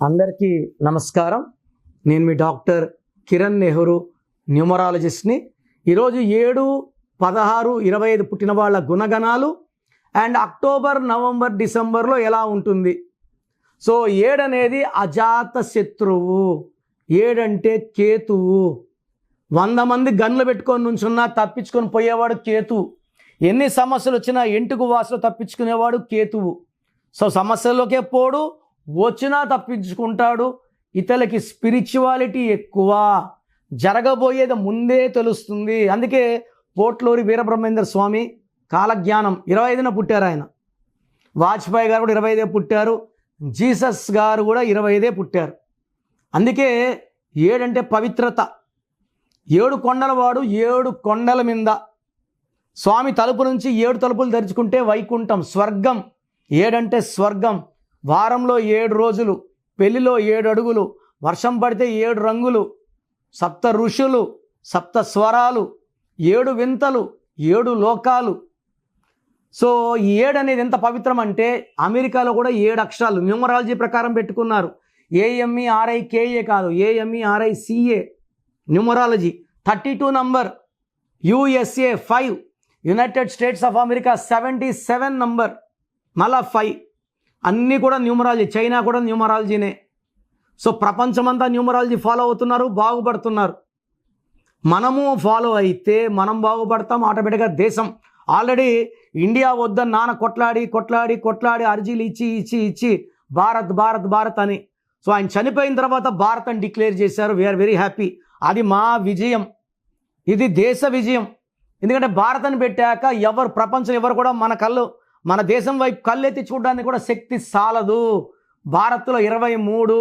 అందరికీ నమస్కారం. నేను మీ డాక్టర్ కిరణ్ నెహ్రూ, న్యూమరాలజిస్ట్ని. ఈరోజు 7, 16, 25 పుట్టిన వాళ్ళ గుణగణాలు అండ్ అక్టోబర్, నవంబర్, డిసెంబర్లో ఎలా ఉంటుంది. సో 7 అనేది అజాత శత్రువు. 7 అంటే కేతువు. 100 మంది గన్లు పెట్టుకొని నుంచున్నా తప్పించుకొని పోయేవాడు కేతువు. ఎన్ని సమస్యలు వచ్చినా ఎంటుకు వాసులు తప్పించుకునేవాడు కేతువు. సో సమస్యల్లోకే పోడు, వచ్చినా తప్పించుకుంటాడు. ఇతరులకి స్పిరిచువాలిటీ ఎక్కువ, జరగబోయేది ముందే తెలుస్తుంది. అందుకే పోట్లూరి వీరబ్రహ్మేంద్ర స్వామి కాలజ్ఞానం 25న పుట్టారు. ఆయన వాజ్పేయి గారు కూడా 25 పుట్టారు. జీసస్ గారు కూడా 25 పుట్టారు. అందుకే 7 అంటే పవిత్రత. 7 కొండల వాడు, 7 కొండల మీద స్వామి తలుపు నుంచి 7 తలుపులు తెరుచుకుంటే వైకుంఠం, స్వర్గం. 7 అంటే స్వర్గం. వారంలో 7 రోజులు, పెళ్లిలో 7 అడుగులు, వర్షం పడితే 7 రంగులు, 7 ఋషులు, 7 స్వరాలు, 7 వింతలు, 7 లోకాలు. సో 7 అనేది ఎంత పవిత్రం అంటే అమెరికాలో కూడా 7 అక్షరాలు న్యూమరాలజీ ప్రకారం పెట్టుకున్నారు. AMERIKA కాదు, AMERICA numerology. 32 number. USA 5, United states of America 77 number, మళ్ళా 5. అన్నీ కూడా న్యూమరాలజీ. చైనా కూడా న్యూమరాలజీనే. సో ప్రపంచమంతా న్యూమరాలజీ ఫాలో అవుతున్నారు, బాగుపడుతున్నారు. మనము ఫాలో అయితే మనం బాగుపడతాం ఆటోమేటిక్గా. దేశం ఆల్రెడీ ఇండియా వద్దని నాన్న కొట్లాడి అర్జీలు ఇచ్చి భారత్ భారత్ భారత్ అని. సో ఆయన చనిపోయిన తర్వాత భారత్ అని డిక్లేర్ చేశారు. We are very happy. అది మా విజయం, ఇది దేశ విజయం. ఎందుకంటే భారత్ అని పెట్టాక ప్రపంచం ఎవరు కూడా మన దేశం వైపు కళ్ళెత్తి చూడడానికి కూడా శక్తి సాలదు. భారత్లో 23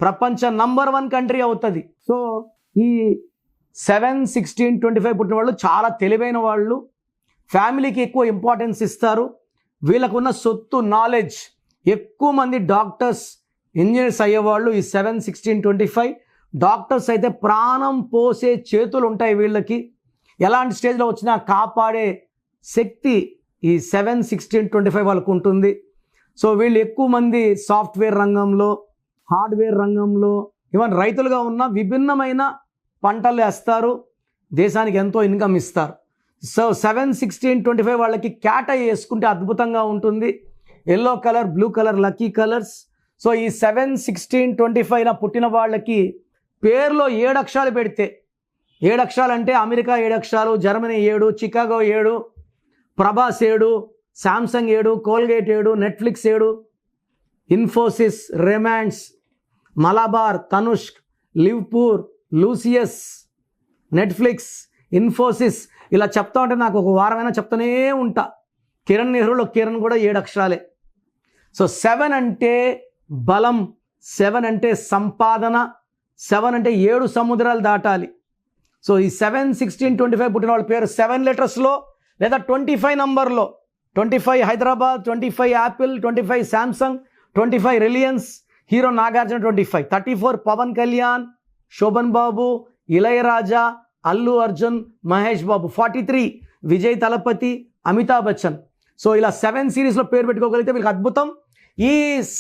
ప్రపంచ నంబర్ 1 కంట్రీ అవుతుంది. సో ఈ 7, 16, 25 పుట్టిన వాళ్ళు చాలా తెలివైన వాళ్ళు. ఫ్యామిలీకి ఎక్కువ ఇంపార్టెన్స్ ఇస్తారు. వీళ్ళకున్న సొత్తు నాలెడ్జ్. ఎక్కువ మంది డాక్టర్స్, ఇంజనీర్స్ అయ్యేవాళ్ళు ఈ 7, 16, 25. డాక్టర్స్ అయితే ప్రాణం పోసే చేతులు ఉంటాయి వీళ్ళకి. ఎలాంటి స్టేజ్లో వచ్చినా కాపాడే శక్తి ఈ 7, 16, 25 వాళ్ళకు ఉంటుంది. సో వీళ్ళు ఎక్కువ మంది సాఫ్ట్వేర్ రంగంలో, హార్డ్వేర్ రంగంలో, ఈవెన్ రైతులుగా ఉన్న విభిన్నమైన పంటలు వేస్తారు, దేశానికి ఎంతో ఇన్కమ్ ఇస్తారు. సో 7, 16, 25 వాళ్ళకి క్యాట్ ఐ వేసుకుంటే అద్భుతంగా ఉంటుంది. Yellow colour, blue colour lucky colours. So ఈ 7, 16, 25 పుట్టిన వాళ్ళకి పేరులో 7 అక్షరాలు పెడితే, 7 అక్షరాలు అంటే అమెరికా 7 అక్షరాలు, Germany 7, Chicago 7, Prabhas 7, Samsung 7, Colgate 7, Netflix 7, Infosys, Raymonds, Malabar, Tanishq, Livpure, లూసియస్, నెట్ఫ్లిక్స్, ఇన్ఫోసిస్. ఇలా చెప్తా ఉంటే నాకు ఒక వారమైనా చెప్తూనే ఉంటా. కిరణ్ నెహ్రూలో కిరణ్ కూడా 7 అక్షరాలే. సో 7 అంటే బలం, 7 అంటే సంపాదన, 7 అంటే 7 సముద్రాలు దాటాలి. సో ఈ 7, 16, 25 పుట్టిన వాళ్ళ పేరు 7 లెటర్స్లో లేదా 25 నంబర్లో. 25 Hyderabad, 25 Apple, 25 Samsung, 25 Reliance, hero Nagarjuna 25, 34 Pawan Kalyan, Sobhan Babu, Ilaiyaraaja, Allu Arjun, Mahesh Babu, 43 Vijay Thalapathy, Amitabh Bachchan. So ఇలా 7 సిరీస్లో పేరు పెట్టుకోగలిగితే వీళ్ళకి అద్భుతం. ఈ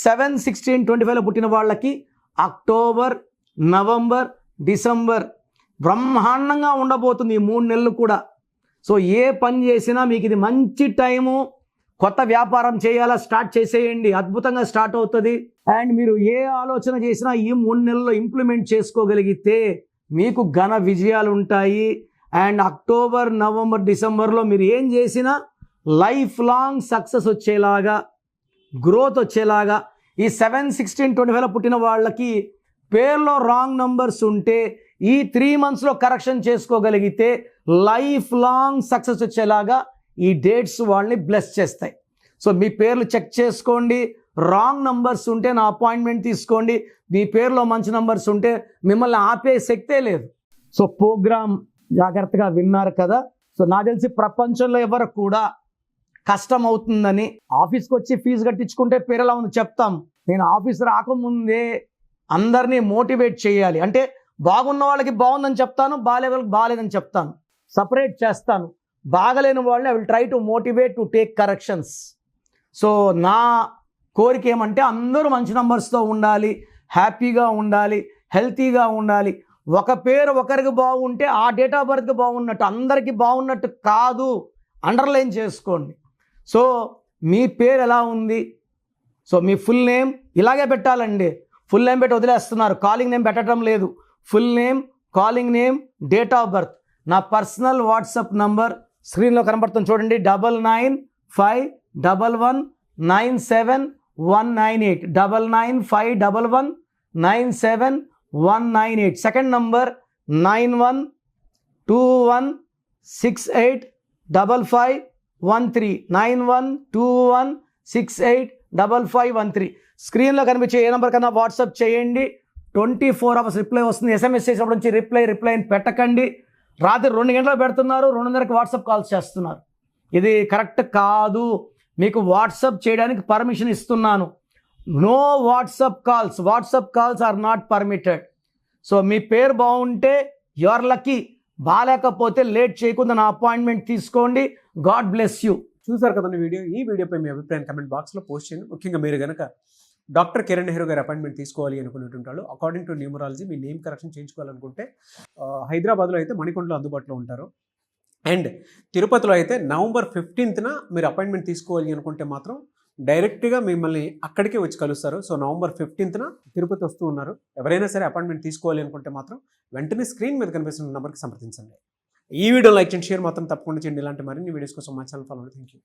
7, 16, 25లో పుట్టిన వాళ్ళకి అక్టోబర్, నవంబర్, డిసెంబర్ బ్రహ్మాండంగా ఉండబోతుంది. ఈ 3 నెలలు కూడా. సో ఏ పని చేసినా మీకు ఇది మంచి టైము. కొత్త వ్యాపారం చేయాలా, స్టార్ట్ చేసేయండి, అద్భుతంగా స్టార్ట్ అవుతుంది. అండ్ మీరు ఏ ఆలోచన చేసినా ఈ 3 నెలల్లో ఇంప్లిమెంట్ చేసుకోగలిగితే మీకు ఘన విజయాలు ఉంటాయి. అండ్ అక్టోబర్, నవంబర్, డిసెంబర్లో మీరు ఏం చేసినా లైఫ్ లాంగ్ సక్సెస్ వచ్చేలాగా, గ్రోత్ వచ్చేలాగా. ఈ 7, 16, 25లో పుట్టిన వాళ్ళకి పేర్లో రాంగ్ నంబర్స్ ఉంటే ఈ 3 మంత్స్లో కరెక్షన్ చేసుకోగలిగితే లైఫ్ లాంగ్ సక్సెస్ వచ్చేలాగా ఈ డేట్స్ వాళ్ళని బ్లెస్ చేస్తాయి. సో మీ పేర్లు చెక్ చేసుకోండి. రాంగ్ నంబర్స్ ఉంటే నా అపాయింట్మెంట్ తీసుకోండి. మీ పేరులో మంచి నంబర్స్ ఉంటే మిమ్మల్ని ఆపే శక్తే లేదు. సో ప్రోగ్రామ్ జాగ్రత్తగా విన్నారు కదా. సో నాకు తెలిసి ప్రపంచంలో ఎవరు కూడా కష్టం అవుతుందని ఆఫీస్కి వచ్చి ఫీజు కట్టించుకుంటే పేరు ఎలా ఉంది చెప్తాం. నేను ఆఫీస్ రాకముందే అందరినీ మోటివేట్ చేయాలి. అంటే బాగున్న వాళ్ళకి బాగుందని చెప్తాను, బాగాలే వాళ్ళకి బాగాలేదని చెప్తాను, సపరేట్ చేస్తాను. బాగలేని వాళ్ళని I will try to motivate to take corrections. So నా కోరిక ఏమంటే అందరూ మంచి నంబర్స్తో ఉండాలి, హ్యాపీగా ఉండాలి, హెల్తీగా ఉండాలి. ఒక పేరు ఒకరికి బాగుంటే ఆ డేట్ ఆఫ్ బర్త్కి బాగున్నట్టు, అందరికీ బాగున్నట్టు కాదు. అండర్లైన్ చేసుకోండి. సో మీ పేరు ఎలా ఉంది, సో మీ ఫుల్ నేమ్ ఇలాగే పెట్టాలండి. ఫుల్ నేమ్ పెట్టి వదిలేస్తున్నారు, కాలింగ్ నేమ్ పెట్టడం లేదు. Full name, calling name, date of birth. నా పర్సనల్ వాట్సాప్ నంబర్ స్క్రీన్లో కనబడుతుంది చూడండి, 9951197198, 9951197198. Second number 9121685513, 9121685513. స్క్రీన్లో కనిపించే ఏ నెంబర్ కన్నా వాట్సాప్ చేయండి. 24 అవర్స్ రిప్లై వస్తుంది. SMS చేసినప్పుడు నుంచి రిప్లై పెట్టకండి. రాత్రి 2 గంటలకు పెడుతున్నారు, 2:30కి వాట్సాప్ కాల్స్ చేస్తున్నారు. ఇది కరెక్ట్ కాదు. మీకు వాట్సాప్ చేయడానికి పర్మిషన్ ఇస్తున్నాను. No WhatsApp calls are not permitted. So మీ పేరు బాగుంటే యు ఆర్ లక్కీ, బాగాలేకపోతే లేట్ చేయకుండా నా అపాయింట్మెంట్ తీసుకోండి. God bless you. చూసారు కదండి వీడియో. ఈ వీడియోపై మీ అభిప్రాయం కమెంట్ బాక్స్లో పోస్ట్ చేయండి. ముఖ్యంగా మీరు కనుక డాక్టర్ కిరణ్ నెహ్రూ గారి అపాయింట్మెంట్ తీసుకోవాలి అనుకునేటుంటారు, అకార్డింగ్ టు న్యూమరాలజీ మీ నేమ్ కరెక్షన్ చేయించుకోవాలనుకుంటే హైదరాబాద్లో అయితే మణికొండలో అందుబాటులో ఉంటారు. అండ్ తిరుపతిలో అయితే నవంబర్ 15న మీరు అపాయింట్మెంట్ తీసుకోవాలి అనుకుంటే మాత్రం డైరెక్ట్గా మిమ్మల్ని అక్కడికే వచ్చి కలుస్తారు. సో నవంబర్ 15న తిరుపతి వస్తూ ఉన్నారు. ఎవరైనా సరే అపాయింట్మెంట్ తీసుకోవాలి అనుకుంటే మాత్రం వెంటనే స్క్రీన్ మీద కనిపిస్తున్న నెంబర్కి సంప్రదించండి. ఈ వీడియో లైక్ చేయండి, షేర్ మాత్రం తప్పకుండా చేయండి. ఇలాంటి మరిన్ని వీడియోస్ కోసం మా ఛానల్ ఫాలో అవ్వండి. Thank you.